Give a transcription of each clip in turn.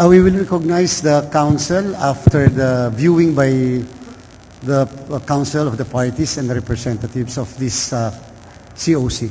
We will recognize the council after the viewing by the council of the parties and the representatives of this COC.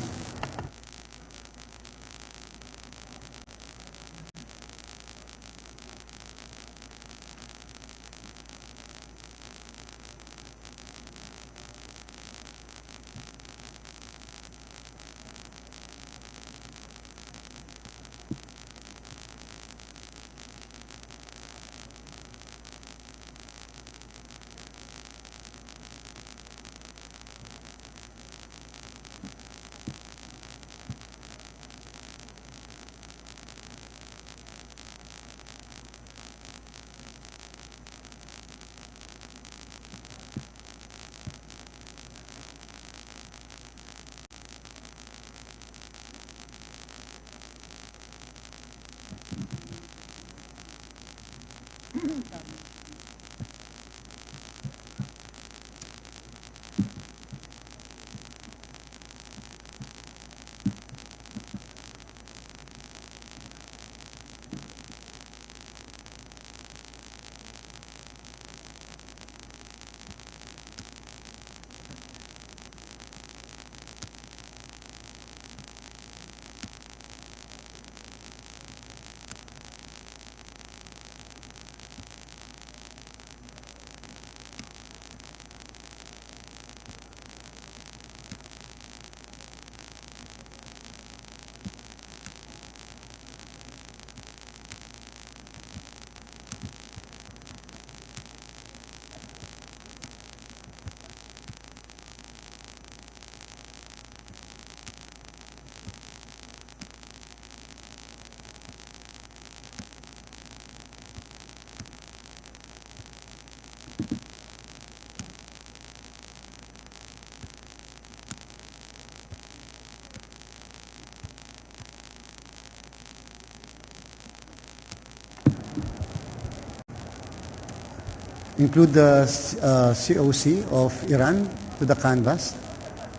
Include the COC of Iran to the canvas.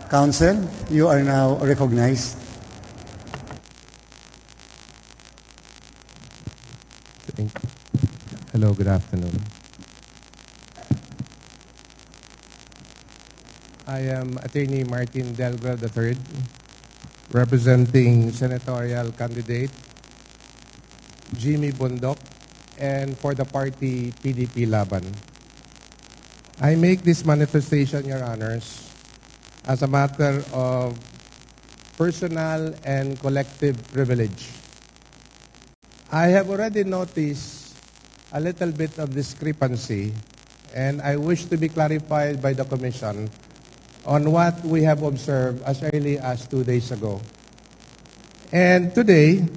Council, you are now recognized. Hello, good afternoon. I am Attorney Martin Delgado III, representing senatorial candidate Jimmy Bundok, and for the party PDP Laban. I make this manifestation, Your Honors, as a matter of personal and collective privilege. I have already noticed a little bit of discrepancy, and I wish to be clarified by the Commission on what we have observed as early as 2 days ago. And today,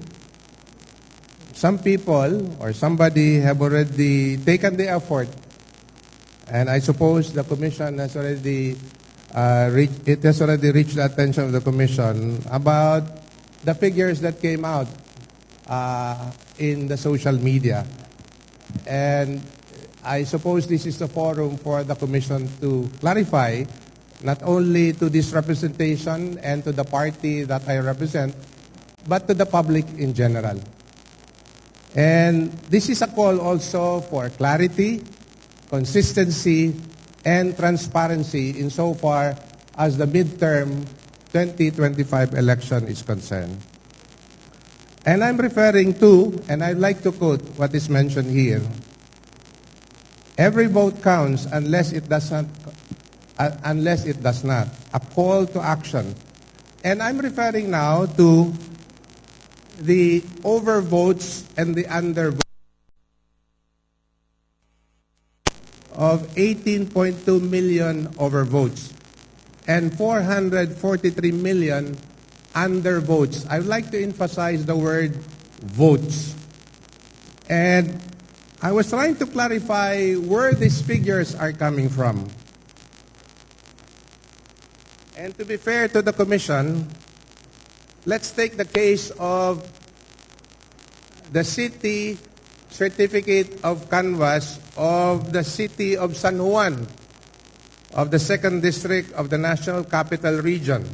some people or somebody have already taken the effort, and I suppose the Commission has already reached the attention of the Commission about the figures that came out in the social media. And I suppose this is the forum for the Commission to clarify not only to this representation and to the party that I represent, but to the public in general. And this is a call also for clarity, consistency, and transparency insofar as the midterm 2025 election is concerned. And I'm referring to, and I'd like to quote what is mentioned here, every vote counts unless it does not, a call to action. And I'm referring now to the overvotes and the undervotes of 18.2 million overvotes and 443 million undervotes. I would like to emphasize the word votes. And I was trying to clarify where these figures are coming from. And to be fair to the Commission, let's take the case of the city certificate of canvass of the city of San Juan, of the 2nd District of the National Capital Region.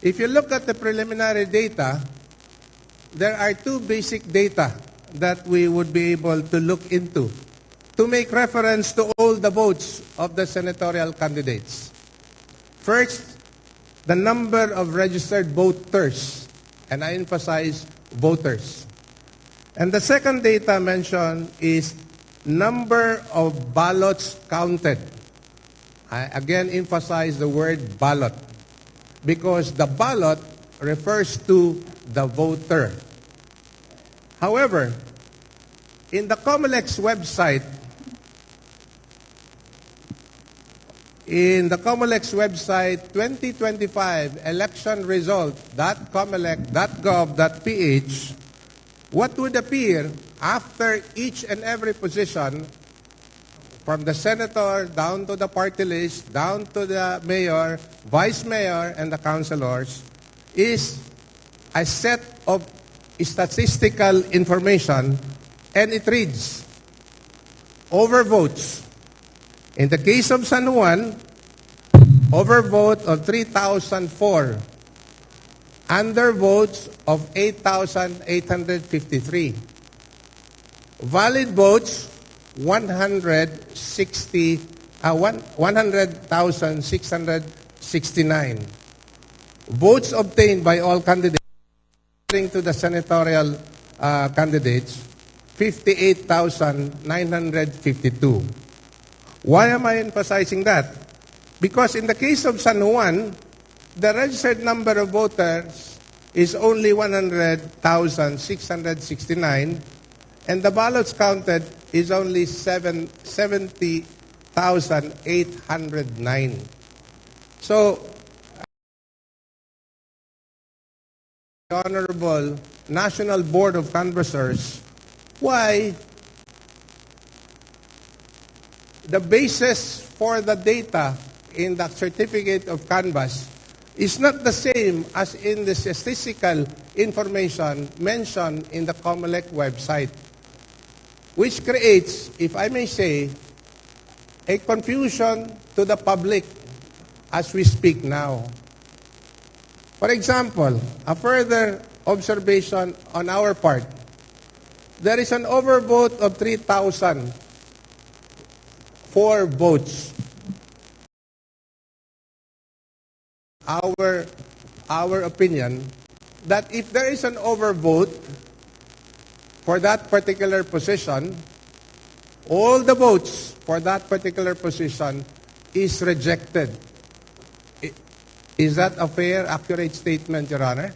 If you look at the preliminary data, there are two basic data that we would be able to look into to make reference to all the votes of the senatorial candidates. First, the number of registered voters, and I emphasize voters. And the second data mentioned is number of ballots counted. I again emphasize the word ballot because the ballot refers to the voter. However, in the COMELEC's website, in the COMELEC's website, 2025 election result.comelec.gov.ph, what would appear after each and every position, from the senator down to the party list, down to the mayor, vice mayor, and the councilors, is a set of statistical information, and it reads, overvotes. In the case of San Juan, overvote of 3,004, undervotes of 8,853, valid votes 100,669, votes obtained by all candidates according to the senatorial candidates 58,952. Why am I emphasizing that? Because in the case of San Juan, the registered number of voters is only 100,669, and the ballots counted is only 70,809. So, the Honorable National Board of Canvassers, why the basis for the data in the certificate of canvass is not the same as in the statistical information mentioned in the COMELEC website, which creates, if I may say, a confusion to the public as we speak now. For example, a further observation on our part, there is an overvote of 3,004 votes. Our opinion that if there is an overvote for that particular position, all the votes for that particular position is rejected. Is that a fair, accurate statement, Your Honor?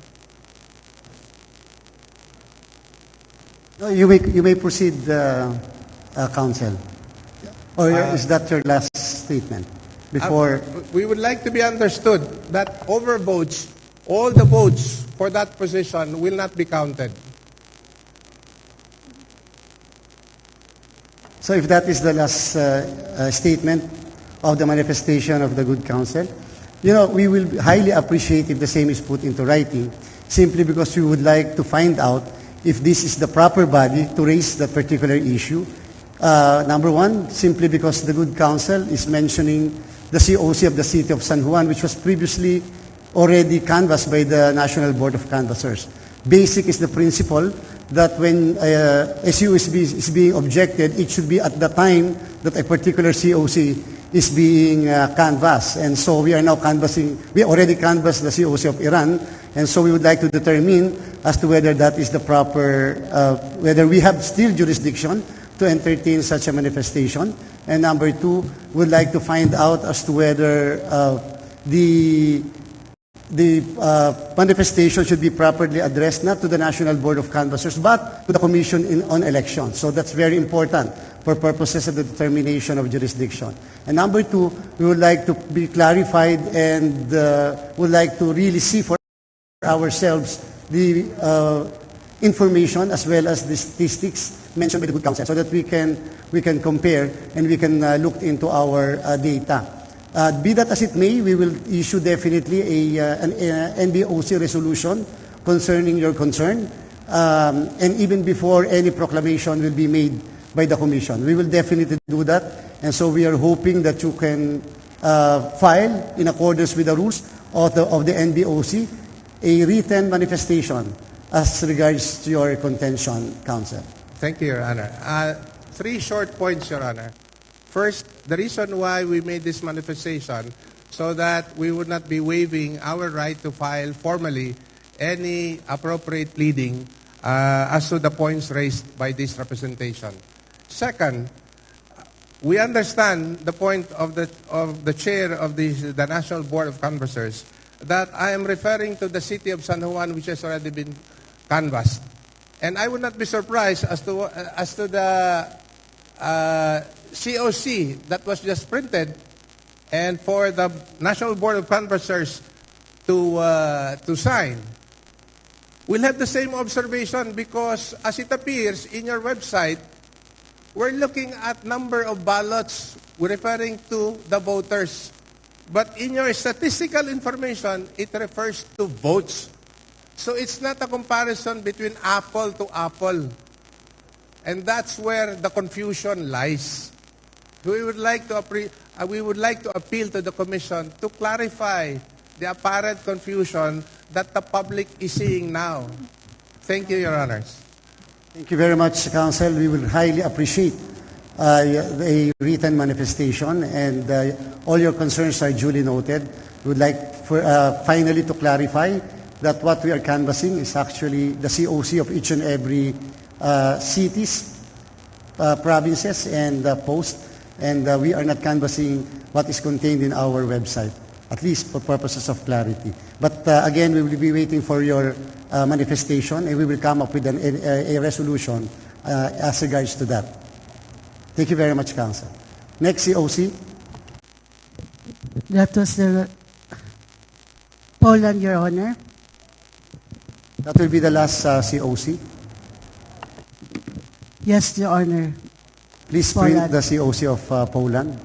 No, you may proceed, Counsel. Or is that your last statement? Before we would like to be understood that overvotes, all the votes for that position will not be counted. So if that is the last statement of the manifestation of the good counsel, we will highly appreciate if the same is put into writing, simply because we would like to find out if this is the proper body to raise that particular issue. Number one, simply because the good counsel is mentioning the COC of the city of San Juan, which was previously already canvassed by the National Board of Canvassers. Basic is the principle that when a COC is being objected, it should be at the time that a particular COC is being canvassed. And so we are now canvassing, we already canvassed the COC of Iran, and so we would like to determine as to whether that is the proper, whether we have still jurisdiction to entertain such a manifestation. And number two, would like to find out as to whether the manifestation should be properly addressed not to the National Board of Canvassers but to the Commission on Elections. So that's very important for purposes of the determination of jurisdiction. And number two, we would like to be clarified and would like to really see for ourselves the information as well as the statistics mentioned by the good counsel, so that we can compare and we can look into our data. Be that as it may, we will issue definitely an NBOC resolution concerning your concern, and even before any proclamation will be made by the Commission. We will definitely do that, and so we are hoping that you can file in accordance with the rules of the NBOC a written manifestation as regards to your contention, Counsel. Thank you, Your Honor. Three short points, Your Honor. First, the reason why we made this manifestation so that we would not be waiving our right to file formally any appropriate pleading as to the points raised by this representation. Second, we understand the point of the chair of the National Board of Canvassers that I am referring to the city of San Juan, which has already been canvassed. And I would not be surprised as to the COC that was just printed, and for the National Board of Canvassers to sign. We'll have the same observation because, as it appears in your website, we're looking at number of ballots referring to the voters. But in your statistical information, it refers to votes. So it's not a comparison between apple to apple. And that's where the confusion lies. We would like to appeal to the Commission to clarify the apparent confusion that the public is seeing now. Thank you, Your Honors. Thank you very much, Counsel. We will highly appreciate a written manifestation, and all your concerns are duly noted. We would like finally to clarify that what we are canvassing is actually the COC of each and every cities, provinces, and post, and we are not canvassing what is contained in our website, at least for purposes of clarity. But again, we will be waiting for your manifestation, and we will come up with a resolution as regards to that. Thank you very much, Counsel. Next, COC. That was the Poland, Your Honor. That will be the last COC. Yes, Your Honor. Please print the COC of Poland.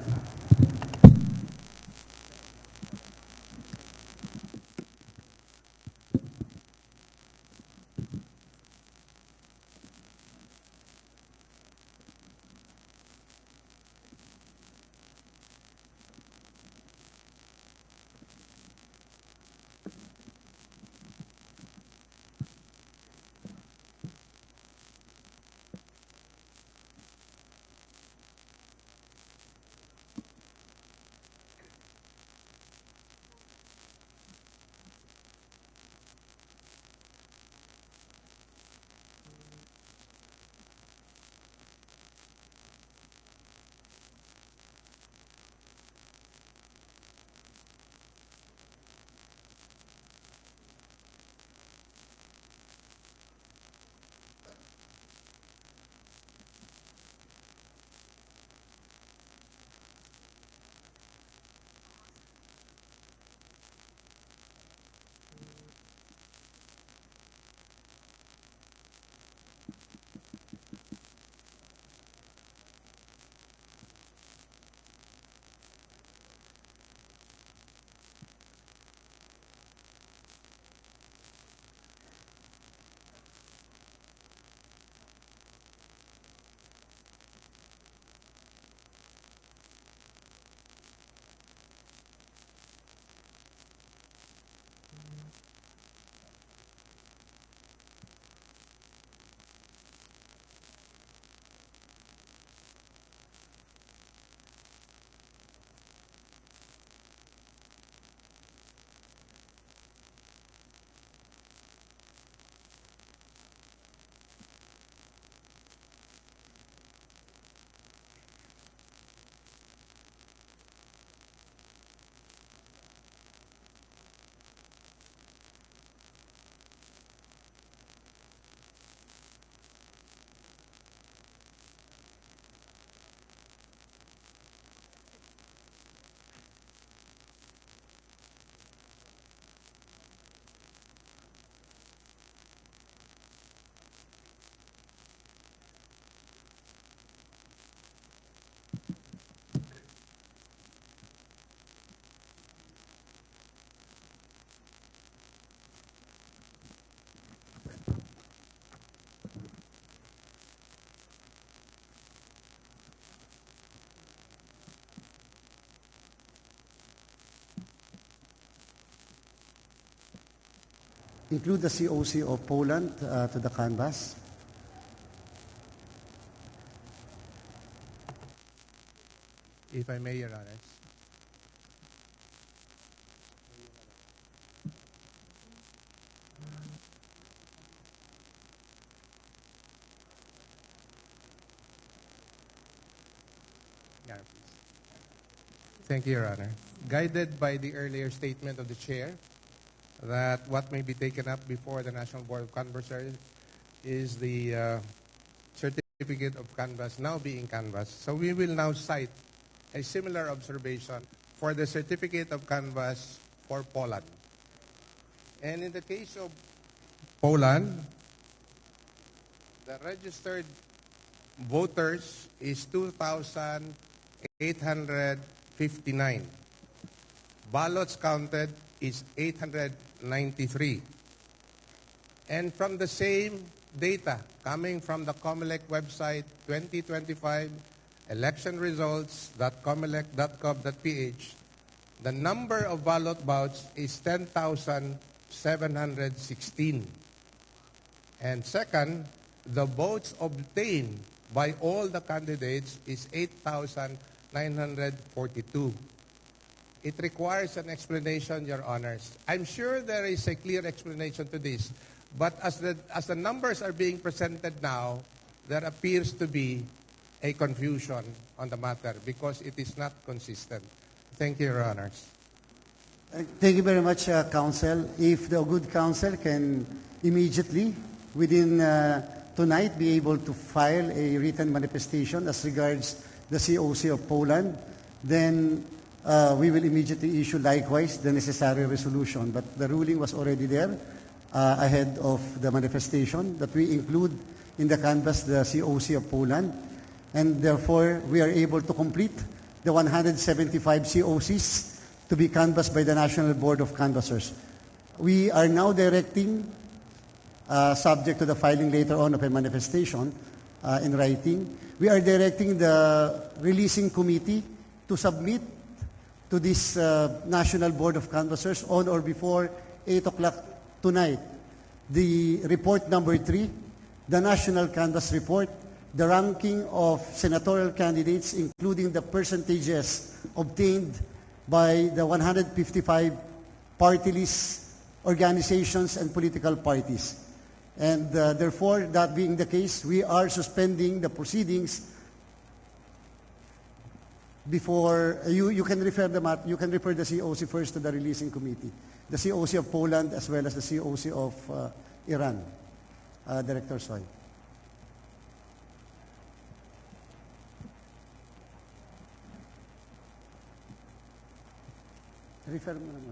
Include the COC of Poland to the canvas. If I may, Your Honors. Yeah, please. Thank you, Your Honor. Guided by the earlier statement of the Chair that what may be taken up before the National Board of Canvassers is the certificate of canvass now being canvassed. So we will now cite a similar observation for the certificate of canvass for Poland. And in the case of Poland, the registered voters is 2,859. Ballots counted is 893. And from the same data coming from the COMELEC website 2025 electionresults.comelec.gov.ph, the number of ballot votes is 10,716. And second, the votes obtained by all the candidates is 8,942. It requires an explanation, Your Honors. I'm sure there is a clear explanation to this, but as the numbers are being presented now, there appears to be a confusion on the matter because it is not consistent. Thank you, Your Honors. Thank you very much, Counsel. If the good counsel can immediately, within tonight, be able to file a written manifestation as regards the COC of Poland, then we will immediately issue likewise the necessary resolution. But the ruling was already there ahead of the manifestation that we include in the canvass the COC of Poland. And therefore, we are able to complete the 175 COCs to be canvassed by the National Board of Canvassers. We are now directing, subject to the filing later on of a manifestation in writing, we are directing the releasing committee to submit to this National Board of Canvassers on or before 8 o'clock tonight the report number 3, the National Canvass Report, the ranking of senatorial candidates, including the percentages obtained by the 155 party list organizations and political parties. And therefore, that being the case, we are suspending the proceedings before you can refer the COC first to the releasing committee, the COC of Poland as well as the COC of Iran. Director Soy. Refer mo naman.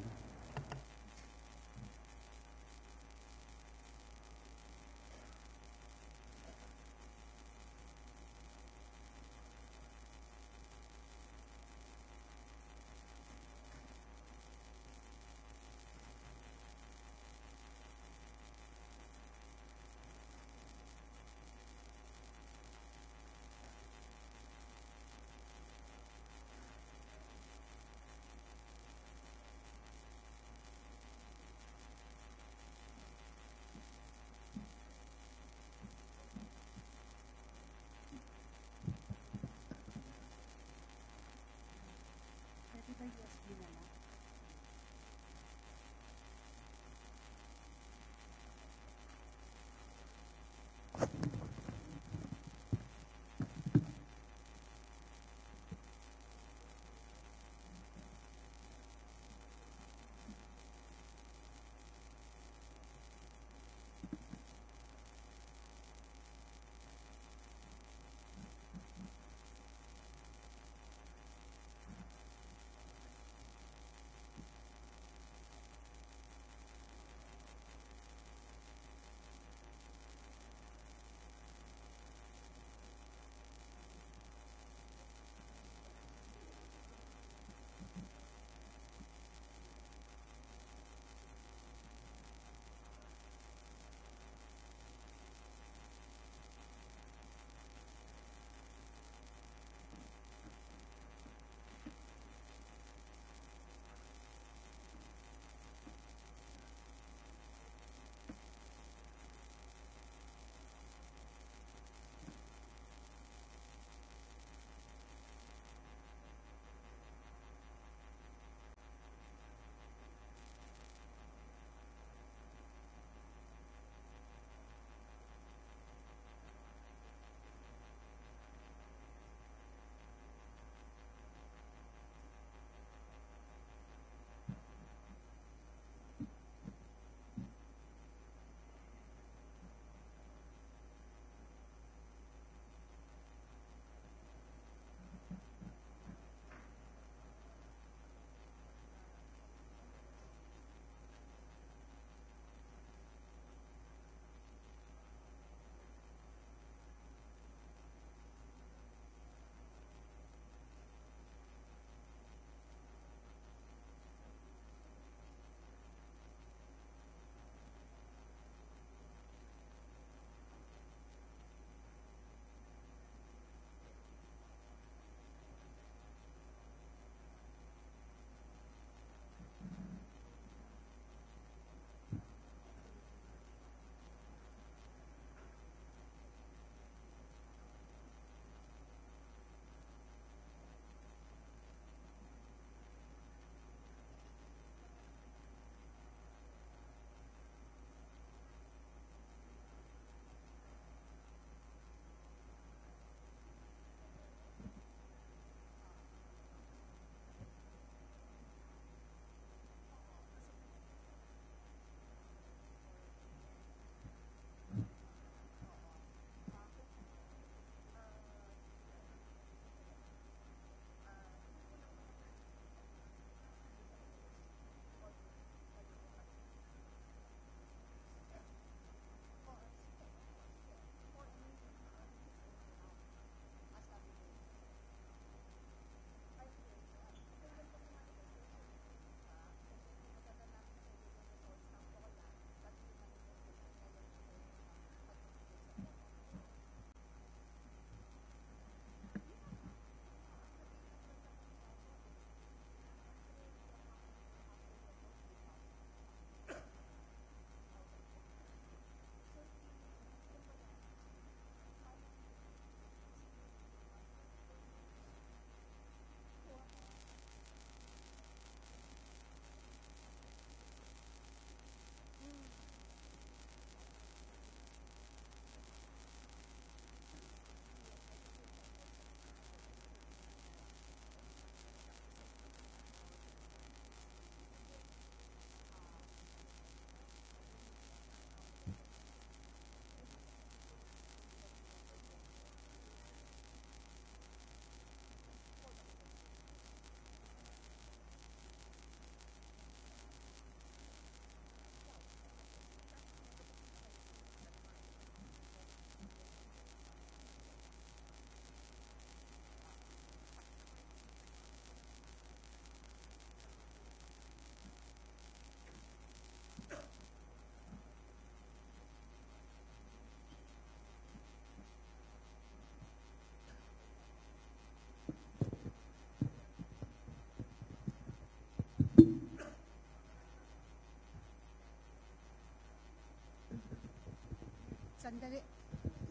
Sandali.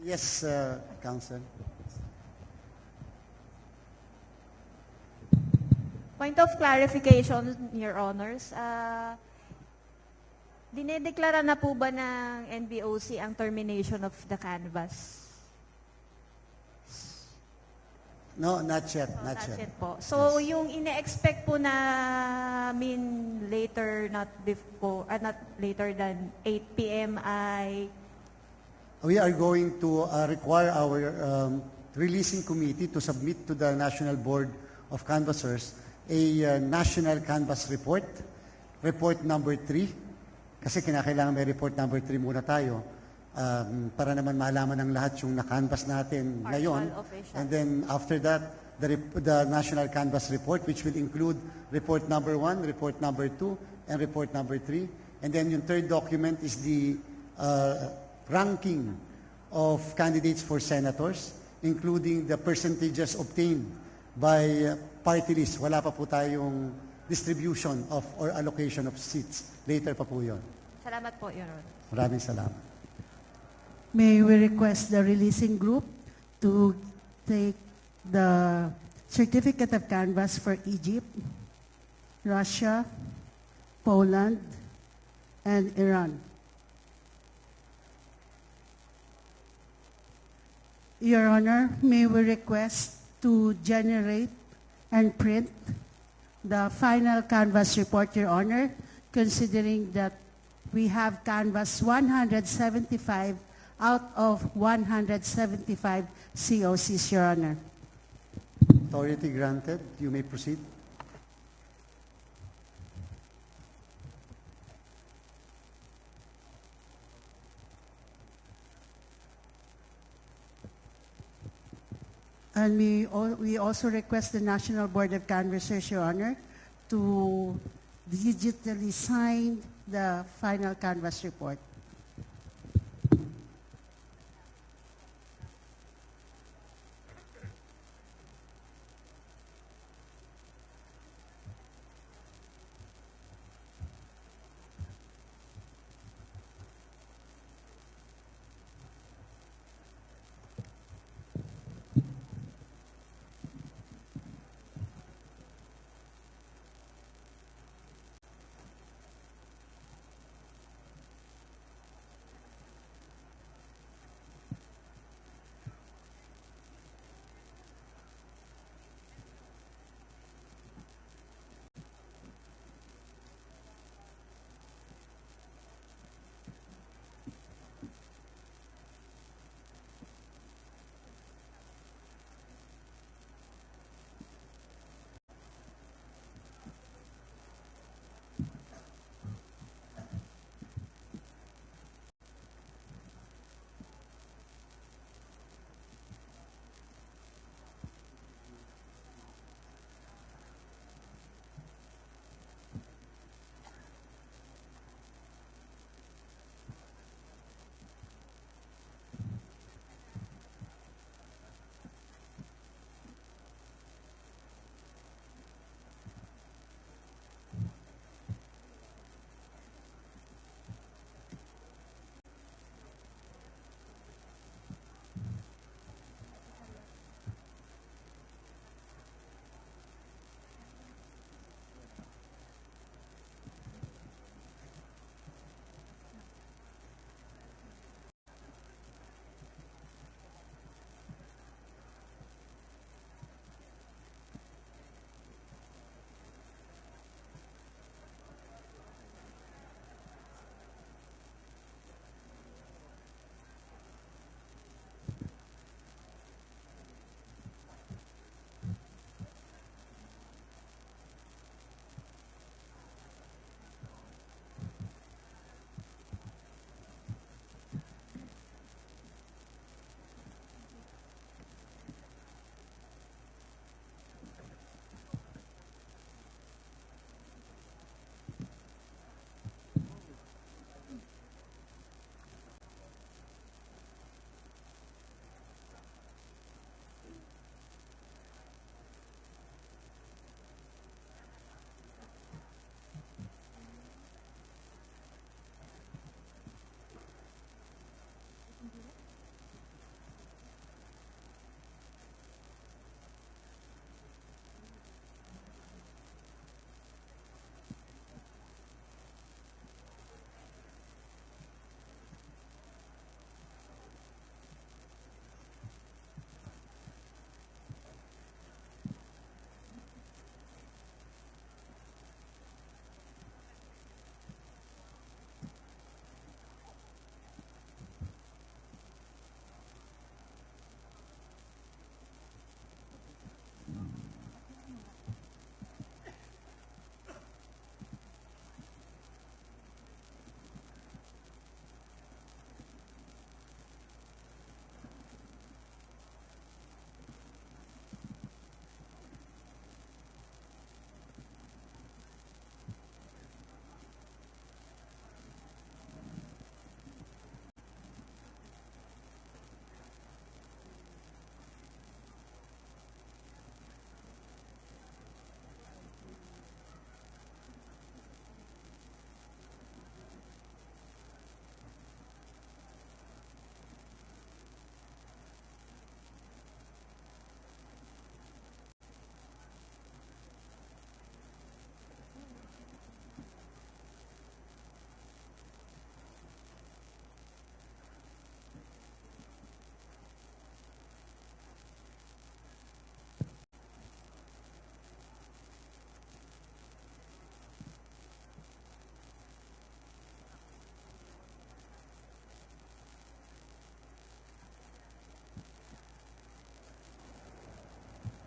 Yes, Counsel. Point of clarification, Your Honors. Dinedeklara na po ba ng NBOC ang termination of the canvas? No, not yet. Not That's yet. it po. So, yung ine-expect po namin later, not later than 8 p.m. ay... We are going to require our releasing committee to submit to the National Board of Canvassers a national canvas report, report number 3, kasi kinakailangan may report number 3 muna tayo para naman malaman ng lahat yung na-canvas natin ngayon. Official. And then after that, the national canvas report, which will include report number 1, report number 2, and report number 3. And then yung third document is the ranking of candidates for senators, including the percentages obtained by party list. Wala pa po tayong distribution of or allocation of seats. Later pa po yun. Salamat po, Your Honor. Maraming salamat. May we request the releasing group to take the certificate of canvass for Egypt, Russia, Poland, and Iran. Your Honor, may we request to generate and print the final canvas report, Your Honor, considering that we have canvas 175 out of 175 COCs, Your Honor. Authority granted. You may proceed. And we also request the National Board of Canvassers, Your Honor, to digitally sign the final canvas report.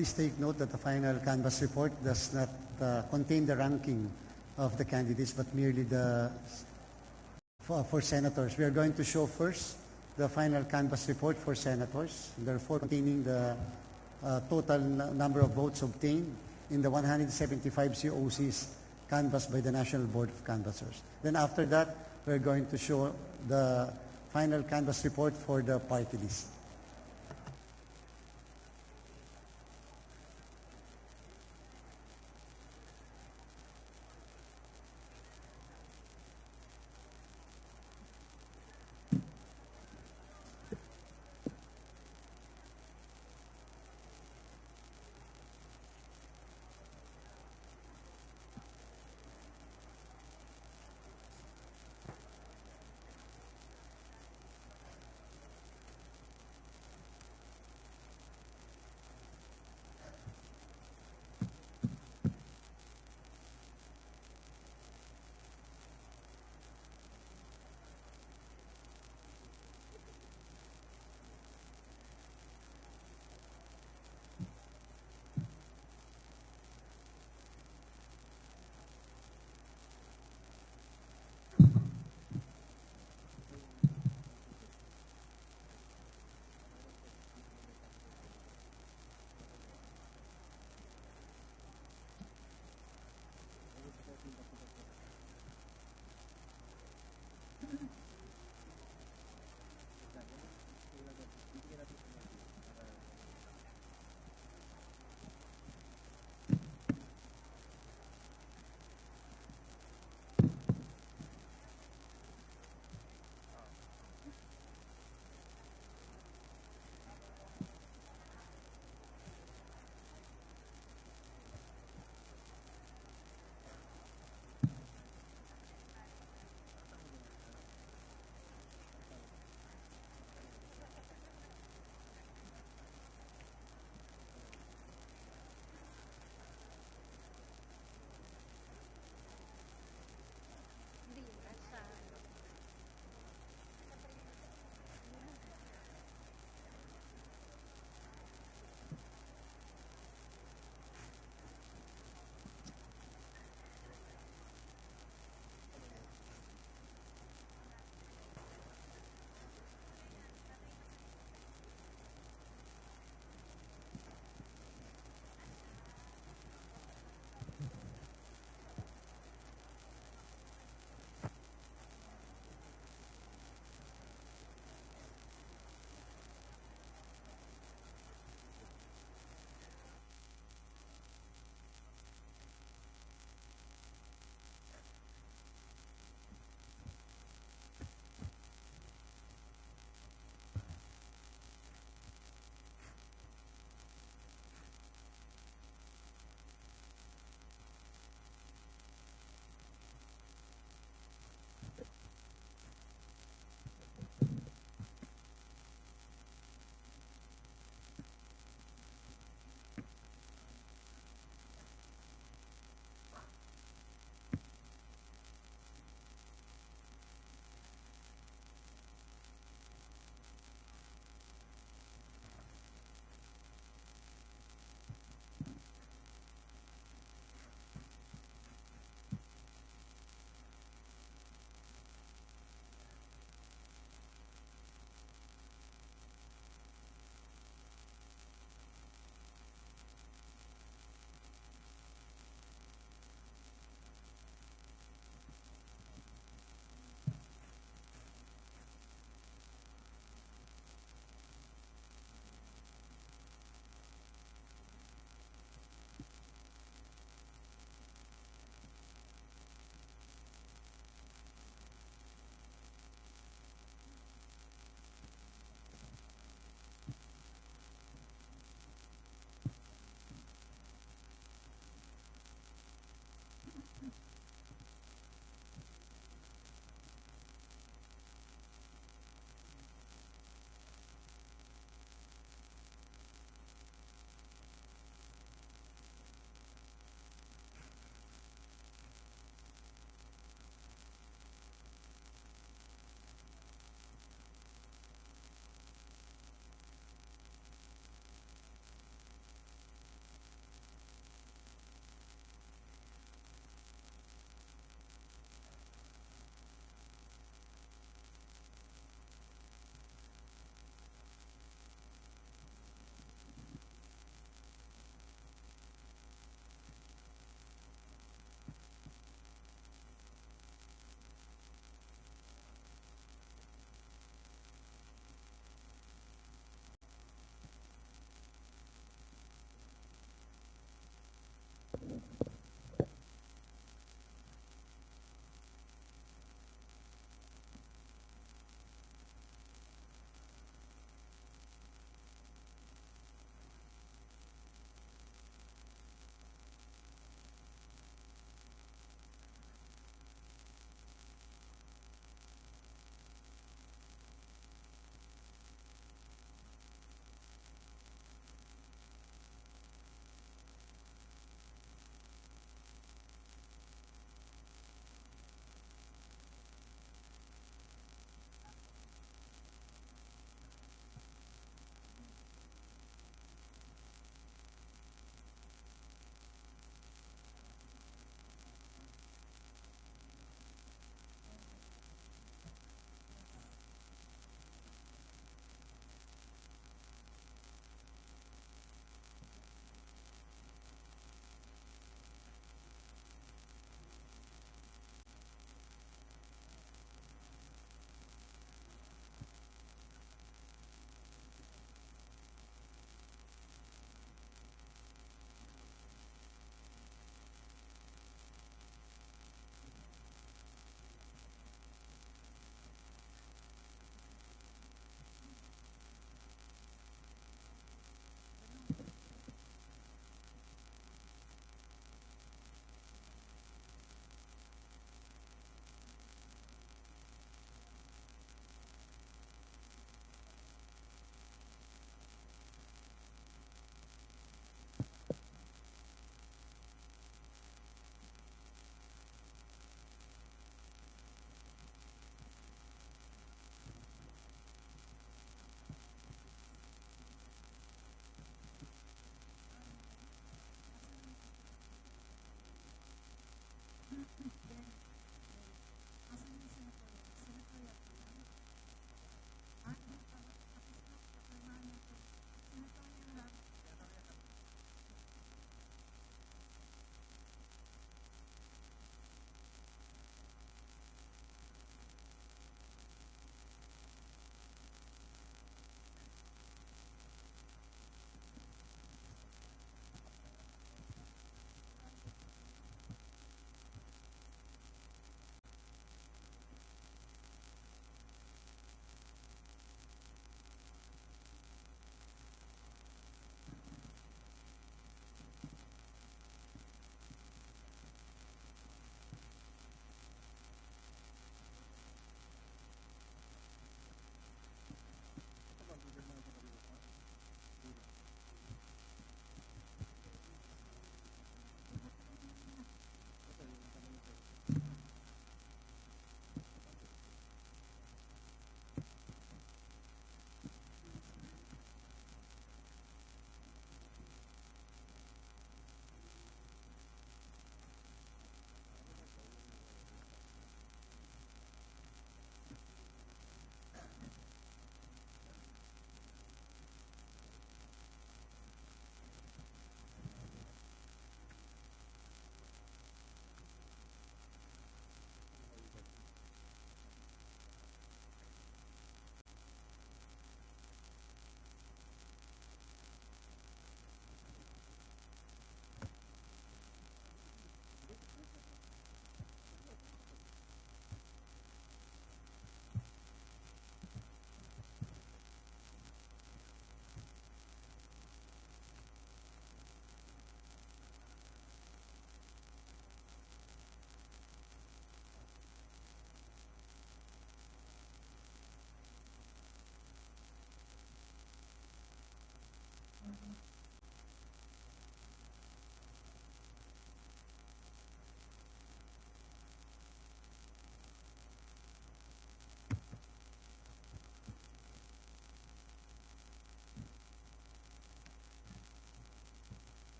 Please take note that the final canvass report does not contain the ranking of the candidates, but merely for senators. We are going to show first the final canvass report for senators, therefore containing the total number of votes obtained in the 175 COCs canvassed by the National Board of Canvassers. Then after that, we're going to show the final canvass report for the party list.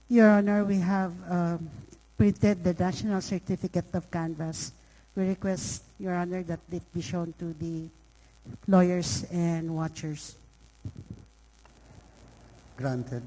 Your Honor, we have printed the National Certificate of Canvas. We request, Your Honor, that it be shown to the lawyers and watchers. Granted.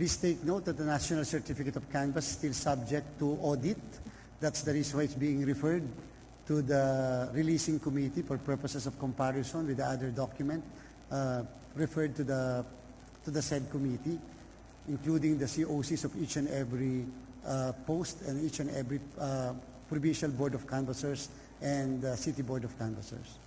Please take note that the National Certificate of Canvas is still subject to audit. That's the reason why it's being referred to the releasing committee for purposes of comparison with the other document referred to the said committee. including the COCs of each and every post and each and every provincial board of canvassers and city board of canvassers.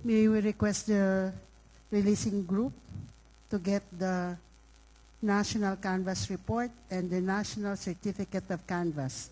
may we request the releasing group to get the National Canvas Report and the National Certificate of Canvas.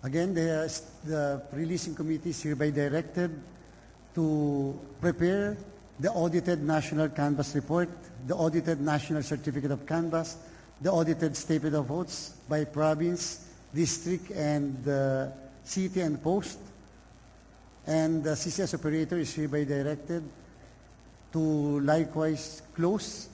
Again, the releasing committee is hereby directed to prepare the audited National Canvas Report, the audited National Certificate of Canvas, the audited Statement of Votes by province, district, and city and post. And the CCS operator is hereby directed to likewise close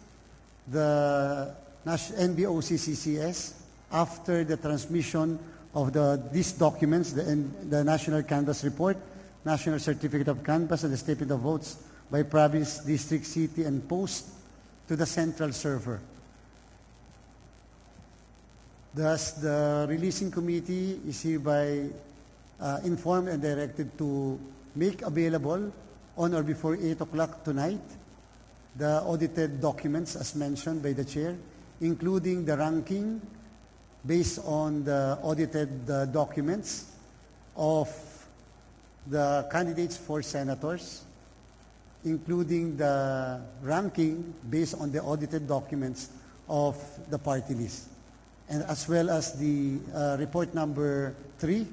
the NBOC CCS after the transmission of these documents, the National Canvass Report, National Certificate of Canvass, and the Statement of Votes by province, district, city, and post to the central server. Thus, the releasing committee is hereby informed and directed to make available on or before 8 o'clock tonight the audited documents as mentioned by the chair, including the ranking based on the audited documents of the candidates for senators, including the ranking based on the audited documents of the party list, and as well as the report number 3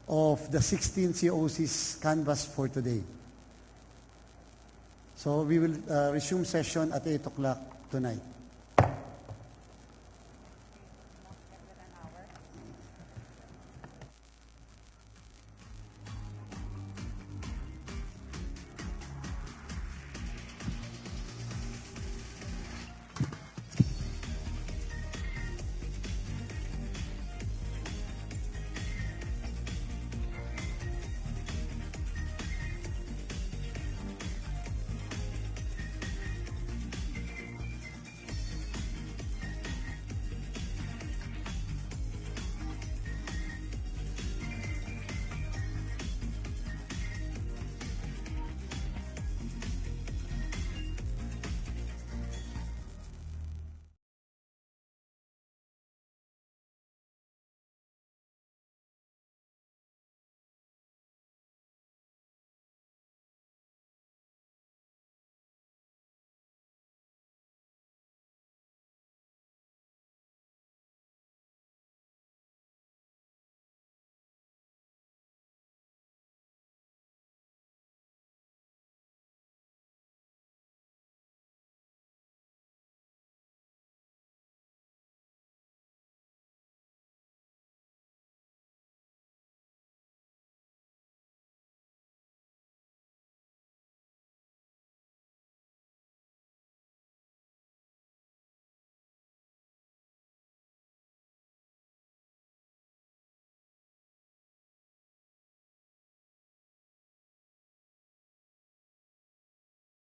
of the 16 COC's canvass for today. So we will resume session at 8 o'clock tonight.